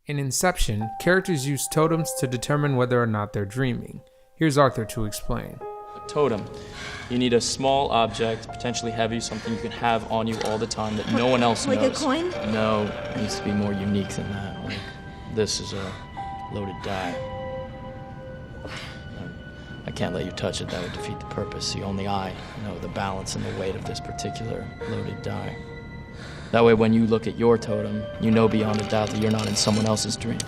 In Inception, characters use totems to determine whether or not they're dreaming. Here's Arthur to explain. A totem. You need a small object, potentially heavy, something you can have on you all the time that no one else knows. Like a coin? No, it needs to be more unique than that. Like, this is a loaded die. I can't let you touch it, that would defeat the purpose. See, only I know the balance and the weight of this particular loaded die. That way, when you look at your totem, you know beyond a doubt that you're not in someone else's dream.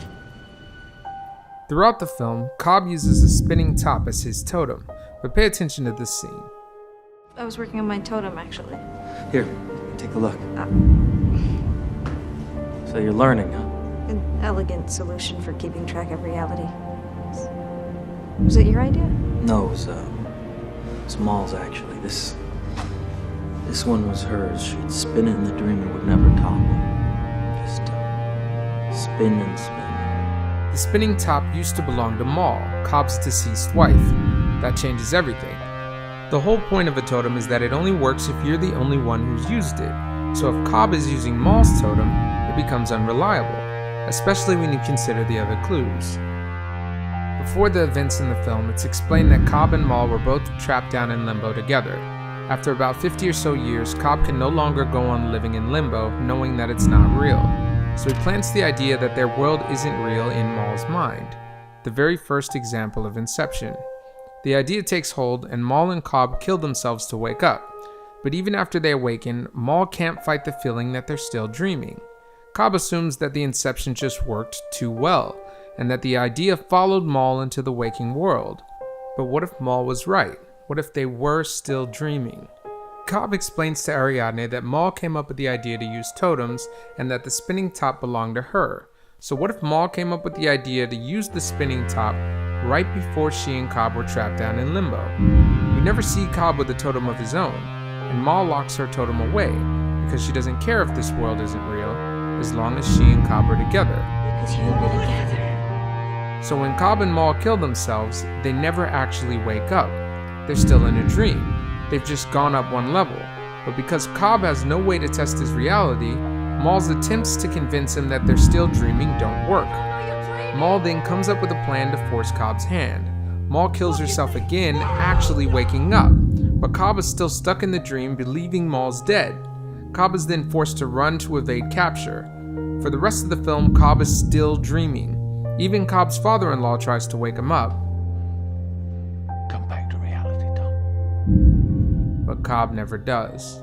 Throughout the film, Cobb uses a spinning top as his totem, but pay attention to this scene. I was working on my totem, actually. Here, take a look. So you're learning, huh? An elegant solution for keeping track of reality. Was it your idea? No, it was Maul's, actually. This one was hers. She'd spin it in the dream and would never topple. Just spin and spin. The spinning top used to belong to Maul, Cobb's deceased wife. That changes everything. The whole point of a totem is that it only works if you're the only one who's used it. So if Cobb is using Maul's totem, it becomes unreliable, especially when you consider the other clues. Before the events in the film, it's explained that Cobb and Maul were both trapped down in limbo together. After about 50 or so years, Cobb can no longer go on living in limbo, knowing that it's not real. So he plants the idea that their world isn't real in Maul's mind, the very first example of Inception. The idea takes hold, and Maul and Cobb kill themselves to wake up. But even after they awaken, Maul can't fight the feeling that they're still dreaming. Cobb assumes that the Inception just worked too well, and that the idea followed Maul into the waking world. But what if Maul was right? What if they were still dreaming? Cobb explains to Ariadne that Maul came up with the idea to use totems and that the spinning top belonged to her. So what if Maul came up with the idea to use the spinning top right before she and Cobb were trapped down in limbo? We never see Cobb with a totem of his own, and Maul locks her totem away because she doesn't care if this world isn't real as long as she and Cobb are together. Because you'll be together. So when Cobb and Maul kill themselves, they never actually wake up. They're still in a dream. They've just gone up one level. But because Cobb has no way to test his reality, Maul's attempts to convince him that they're still dreaming don't work. Maul then comes up with a plan to force Cobb's hand. Maul kills herself again, actually waking up. But Cobb is still stuck in the dream, believing Maul's dead. Cobb is then forced to run to evade capture. For the rest of the film, Cobb is still dreaming. Even Cobb's father-in-law tries to wake him up. Come back to reality, Tom. But Cobb never does.